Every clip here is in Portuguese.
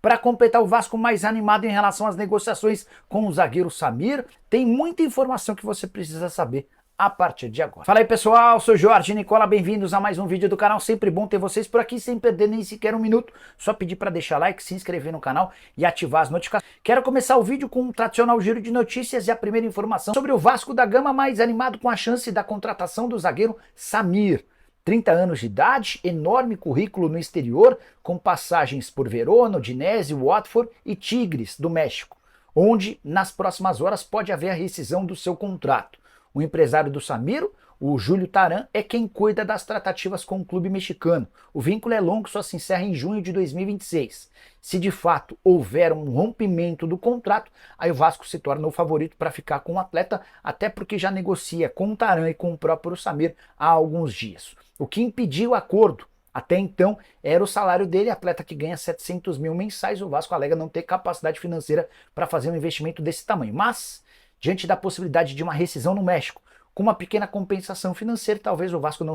Para completar o Vasco mais animado em relação às negociações com o zagueiro Samir, tem muita informação que você precisa saber a partir de agora. Fala aí pessoal, sou Jorge Nicola, bem-vindos a mais um vídeo do canal, sempre bom ter vocês por aqui sem perder nem sequer um minuto, só pedir para deixar like, se inscrever no canal e ativar as notificações. Quero começar o vídeo com um tradicional giro de notícias e a primeira informação sobre o Vasco da Gama mais animado com a chance da contratação do zagueiro Samir. 30 anos de idade, enorme currículo no exterior, com passagens por Verona, Udinese, Watford e Tigres do México, onde nas próximas horas pode haver a rescisão do seu contrato. O empresário do Samir, o Júlio Taran, é quem cuida das tratativas com o clube mexicano. O vínculo é longo, só se encerra em junho de 2026. Se de fato houver um rompimento do contrato, aí o Vasco se torna o favorito para ficar com o atleta, até porque já negocia com o Taran e com o próprio Samir há alguns dias. O que impediu o acordo até então era o salário dele, atleta que ganha 700 mil mensais. O Vasco alega não ter capacidade financeira para fazer um investimento desse tamanho. Mas, diante da possibilidade de uma rescisão no México, com uma pequena compensação financeira, talvez o Vasco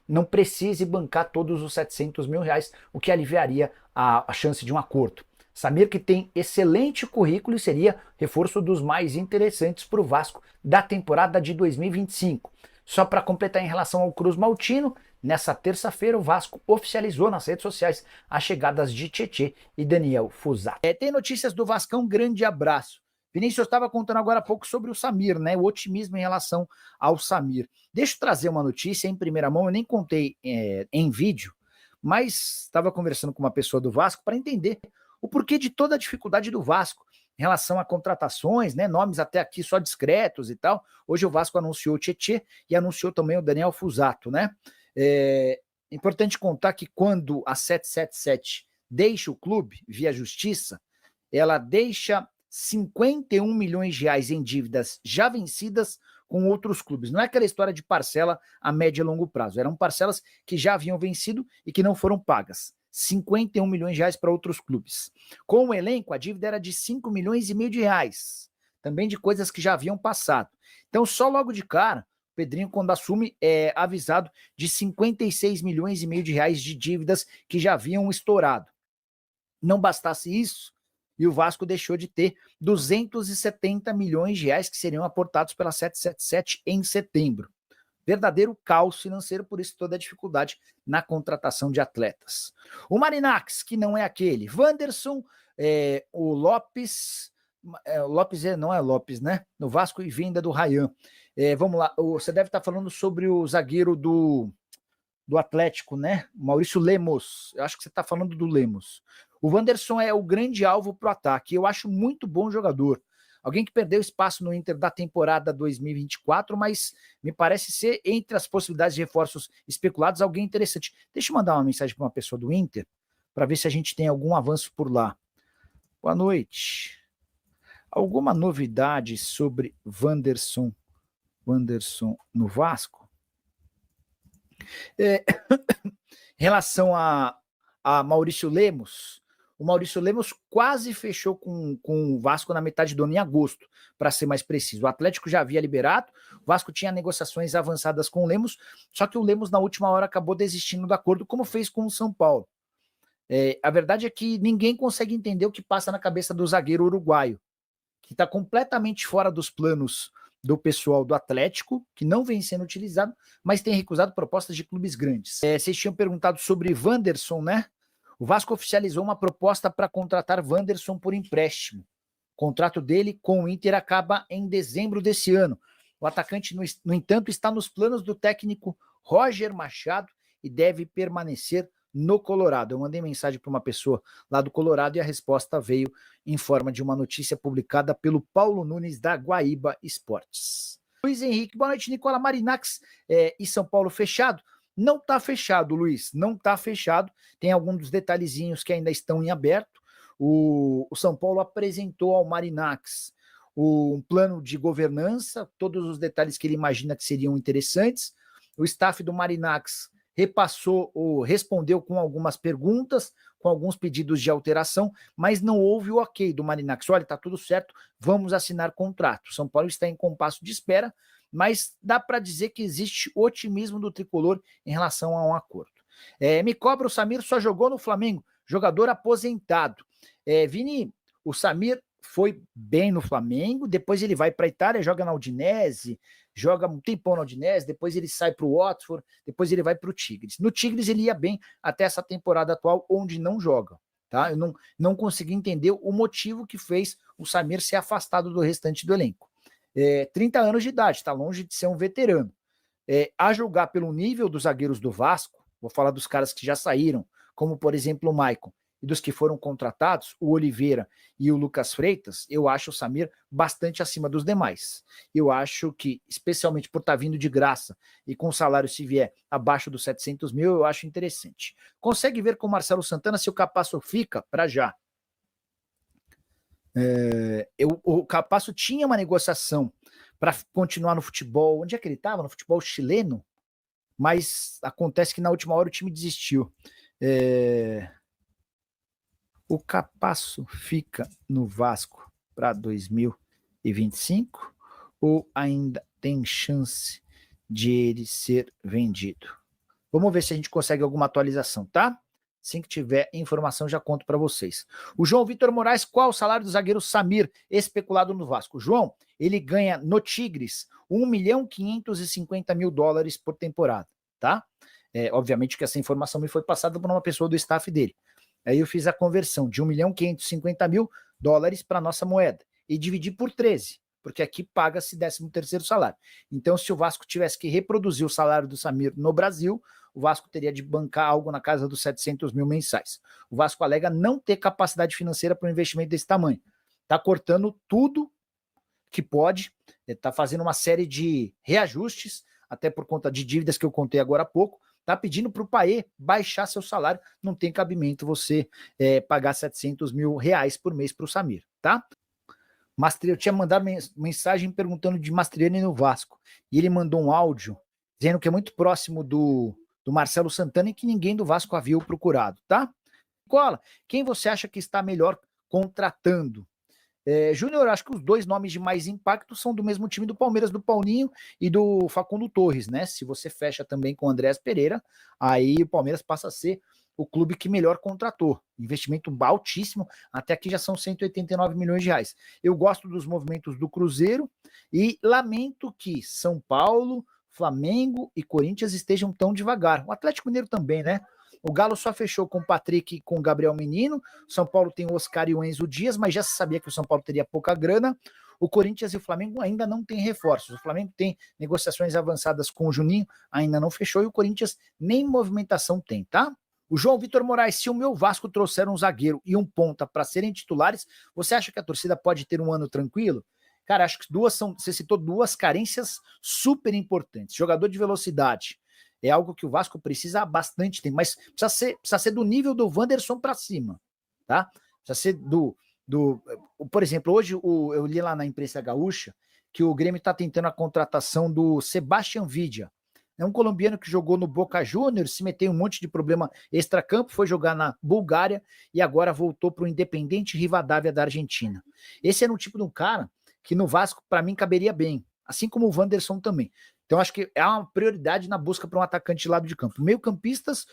não precise bancar todos os 700 mil reais, o que aliviaria a chance de um acordo. Samir, que tem excelente currículo e seria reforço dos mais interessantes para o Vasco da temporada de 2025. Só para completar em relação ao Cruz Maltino, nessa terça-feira o Vasco oficializou nas redes sociais as chegadas de Tietê e Daniel Fusato. Tem notícias do Vascão, grande abraço. Vinícius estava contando agora há pouco sobre o Samir, né? O otimismo em relação ao Samir. Deixa eu trazer uma notícia em primeira mão, eu nem contei em vídeo, mas estava conversando com uma pessoa do Vasco para entender o porquê de toda a dificuldade do Vasco em relação a contratações, né? Nomes até aqui só discretos e tal. Hoje o Vasco anunciou o Tietê e anunciou também o Daniel Fusato, né? É importante contar que quando a 777 deixa o clube via justiça, ela deixa 51 milhões de reais em dívidas já vencidas com outros clubes. Não é aquela história de parcela a médio e longo prazo. Eram parcelas que já haviam vencido e que não foram pagas. 51 milhões de reais para outros clubes. Com o elenco, a dívida era de 5 milhões e meio de reais. Também de coisas que já haviam passado. Então, só logo de cara, o Pedrinho, quando assume, é avisado de 56 milhões e meio de reais de dívidas que já haviam estourado. Não bastasse isso, e o Vasco deixou de ter 270 milhões de reais que seriam aportados pela 777 em setembro. Verdadeiro caos financeiro, por isso toda a dificuldade na contratação de atletas. O Marinax, que não é aquele. Wanderson, o Lopes, Lopes não é Lopes, né? No Vasco e venda do Ryan. Vamos lá, você deve estar falando sobre o zagueiro do Atlético, né? Maurício Lemos. Eu acho que você está falando do Lemos. O Wanderson é o grande alvo para o ataque. Eu acho muito bom jogador. Alguém que perdeu espaço no Inter da temporada 2024, mas me parece ser, entre as possibilidades de reforços especulados, alguém interessante. Deixa eu mandar uma mensagem para uma pessoa do Inter, para ver se a gente tem algum avanço por lá. Boa noite. Alguma novidade sobre Wanderson no Vasco? Em relação a Maurício Lemos, o Maurício Lemos quase fechou com o Vasco na metade do ano, em agosto, para ser mais preciso. O Atlético já havia liberado, o Vasco tinha negociações avançadas com o Lemos, só que o Lemos na última hora acabou desistindo do acordo, como fez com o São Paulo. A verdade é que ninguém consegue entender o que passa na cabeça do zagueiro uruguaio, que está completamente fora dos planos do pessoal do Atlético, que não vem sendo utilizado, mas tem recusado propostas de clubes grandes. Vocês tinham perguntado sobre Wanderson, né? O Vasco oficializou uma proposta para contratar Wanderson por empréstimo. O contrato dele com o Inter acaba em dezembro desse ano. O atacante, no entanto, está nos planos do técnico Roger Machado e deve permanecer no Colorado. Eu mandei mensagem para uma pessoa lá do Colorado e a resposta veio em forma de uma notícia publicada pelo Paulo Nunes da Guaíba Esportes. Luiz Henrique, boa noite, Nicola. Marinax e São Paulo fechado? Não está fechado, Luiz, não está fechado. Tem alguns dos detalhezinhos que ainda estão em aberto. O São Paulo apresentou ao Marinax um plano de governança, todos os detalhes que ele imagina que seriam interessantes. O staff do Marinax repassou ou respondeu com algumas perguntas, com alguns pedidos de alteração, mas não houve o ok do Marinax. Olha, está tudo certo, vamos assinar contrato. São Paulo está em compasso de espera, mas dá para dizer que existe otimismo do tricolor em relação a um acordo. Me cobra, o Samir só jogou no Flamengo. jogador aposentado. Vini, o Samir foi bem no Flamengo, depois ele vai para a Itália, joga na Udinese, joga um tempão na Udinese, depois ele sai para o Watford, depois ele vai para o Tigres. No Tigres ele ia bem até essa temporada atual, onde não joga. Tá? Eu não consegui entender o motivo que fez o Samir ser afastado do restante do elenco. 30 anos de idade, está longe de ser um veterano. A julgar pelo nível dos zagueiros do Vasco, vou falar dos caras que já saíram, como por exemplo o Maicon, e dos que foram contratados, o Oliveira e o Lucas Freitas, eu acho o Samir bastante acima dos demais. Eu acho que, especialmente por estar vindo de graça e com o salário se vier abaixo dos 700 mil, eu acho interessante. Consegue ver com o Marcelo Santana se o Capasso fica para já? O Capasso tinha uma negociação para continuar no futebol. Onde é que ele estava? No futebol chileno? Mas acontece que na última hora o time desistiu. O Capasso fica no Vasco para 2025 ou ainda tem chance de ele ser vendido? Vamos ver se a gente consegue alguma atualização, tá? Assim que tiver informação, já conto para vocês. O João Vitor Moraes, qual o salário do zagueiro Samir, especulado no Vasco? João, ele ganha no Tigres $1.550.000 por temporada, tá? Obviamente que essa informação me foi passada por uma pessoa do staff dele. Aí eu fiz a conversão de $1.550.000 para a nossa moeda e dividi por 13, porque aqui paga-se 13º salário. Então, se o Vasco tivesse que reproduzir o salário do Samir no Brasil, o Vasco teria de bancar algo na casa dos 700 mil mensais. O Vasco alega não ter capacidade financeira para um investimento desse tamanho. Está cortando tudo que pode, está fazendo uma série de reajustes, até por conta de dívidas que eu contei agora há pouco, está pedindo para o Paê baixar seu salário, não tem cabimento você pagar 700 mil reais por mês para o Samir, tá? Eu tinha mandado mensagem perguntando de Mastriani no Vasco, e ele mandou um áudio dizendo que é muito próximo do Marcelo Santana e que ninguém do Vasco havia o procurado, tá? Cola, quem você acha que está melhor contratando? Júnior, acho que os dois nomes de mais impacto são do mesmo time do Palmeiras, do Paulinho e do Facundo Torres, né? Se você fecha também com o Andrés Pereira, aí o Palmeiras passa a ser o clube que melhor contratou. Investimento altíssimo, até aqui já são 189 milhões de reais. Eu gosto dos movimentos do Cruzeiro e lamento que São Paulo, Flamengo e Corinthians estejam tão devagar. O Atlético Mineiro também, né? O Galo só fechou com o Patrick e com o Gabriel Menino. O São Paulo tem o Oscar e o Enzo Dias, mas já se sabia que o São Paulo teria pouca grana. O Corinthians e o Flamengo ainda não têm reforços. O Flamengo tem negociações avançadas com o Juninho, ainda não fechou, e o Corinthians nem movimentação tem, tá? O João Vitor Moraes, se o meu Vasco trouxer um zagueiro e um ponta para serem titulares, você acha que a torcida pode ter um ano tranquilo? Cara, acho que você citou duas carências super importantes. Jogador de velocidade é algo que o Vasco precisa há bastante tempo, mas precisa ser do nível do Wanderson para cima, tá? Precisa ser por exemplo, hoje eu li lá na imprensa gaúcha que o Grêmio está tentando a contratação do Sebastian Vidia. É um colombiano que jogou no Boca Juniors, se meteu em um monte de problema extracampo, foi jogar na Bulgária e agora voltou para o Independente Rivadavia da Argentina. Esse era um tipo de um cara que no Vasco, para mim, caberia bem, assim como o Wanderson também. Então, acho que é uma prioridade na busca para um atacante de lado de campo. Meio-campistas,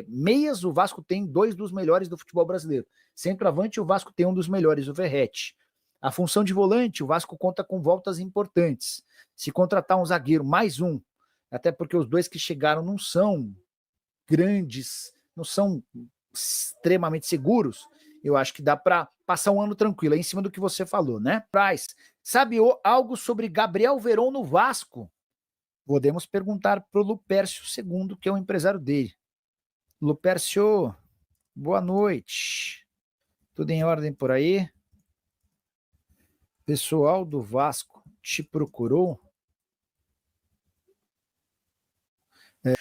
meias, o Vasco tem dois dos melhores do futebol brasileiro. Centroavante, o Vasco tem um dos melhores, o Verratti. A função de volante, o Vasco conta com voltas importantes. Se contratar um zagueiro, mais um, até porque os dois que chegaram não são grandes, não são extremamente seguros, eu acho que dá para passar um ano tranquilo, é em cima do que você falou, né? Price, sabe algo sobre Gabriel Veron no Vasco? Podemos perguntar para o Lupércio II, que é o empresário dele. Lupércio, boa noite. Tudo em ordem por aí? Pessoal do Vasco te procurou?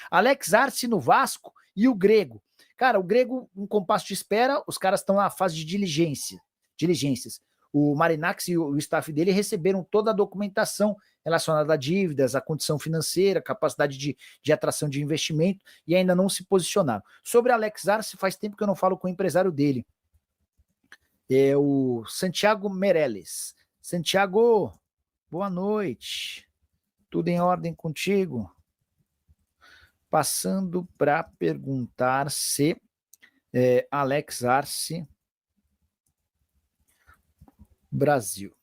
Alex Arce no Vasco e o Grego. Cara, o Grego, um compasso de espera, os caras estão na fase de diligências. O Marinax e o staff dele receberam toda a documentação relacionada a dívidas, a condição financeira, capacidade de atração de investimento, e ainda não se posicionaram. Sobre Alex Arce, faz tempo que eu não falo com o empresário dele. É o Santiago Meirelles. Santiago, boa noite. Tudo em ordem contigo? Passando para perguntar se Alex Arce, Brasil.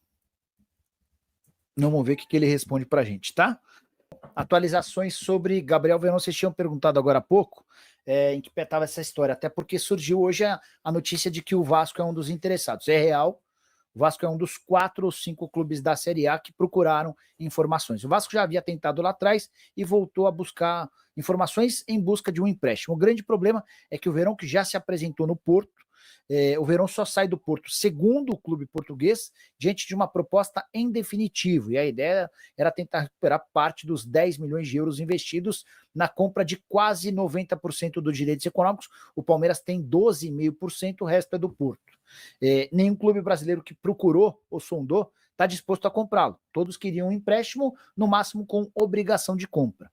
Vamos ver o que ele responde pra gente, tá? Atualizações sobre Gabriel Veron, vocês tinham perguntado agora há pouco em que pé estava essa história, até porque surgiu hoje a notícia de que o Vasco é um dos interessados. É real, o Vasco é um dos 4 ou 5 clubes da Série A que procuraram informações. O Vasco já havia tentado lá atrás e voltou a buscar informações em busca de um empréstimo. O grande problema é que o Verón, que já se apresentou no Porto, o Verón só sai do Porto, segundo o clube português, diante de uma proposta em definitivo. E a ideia era tentar recuperar parte dos 10 milhões de euros investidos na compra de quase 90% dos direitos econômicos. O Palmeiras tem 12,5%, o resto é do Porto. Nenhum clube brasileiro que procurou ou sondou está disposto a comprá-lo. Todos queriam um empréstimo, no máximo com obrigação de compra.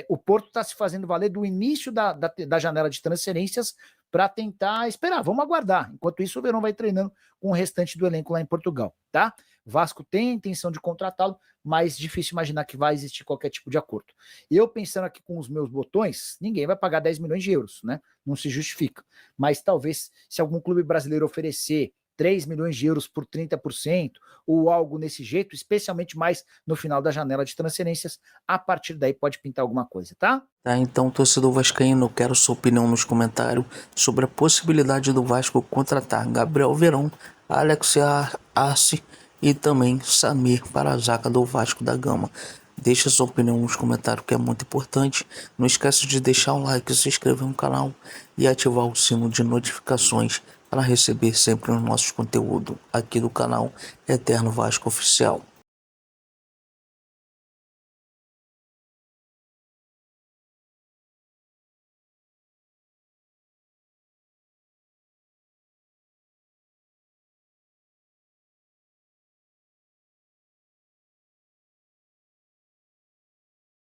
O Porto está se fazendo valer do início da janela de transferências para tentar esperar. Vamos aguardar. Enquanto isso, o Verón vai treinando com o restante do elenco lá em Portugal, tá? Vasco tem a intenção de contratá-lo, mas difícil imaginar que vai existir qualquer tipo de acordo. Eu pensando aqui com os meus botões, ninguém vai pagar 10 milhões de euros, né? Não se justifica. Mas talvez, se algum clube brasileiro oferecer 3 milhões de euros por 30% ou algo nesse jeito, especialmente mais no final da janela de transferências, a partir daí pode pintar alguma coisa, tá? Tá, então, torcedor vascaíno, eu quero sua opinião nos comentários sobre a possibilidade do Vasco contratar Gabriel Veron, Alex Arce e também Samir para a zaga do Vasco da Gama. Deixa sua opinião nos comentários, que é muito importante. Não esquece de deixar o like, se inscrever no canal e ativar o sino de notificações para receber sempre os nossos conteúdos aqui do canal Eterno Vasco Oficial.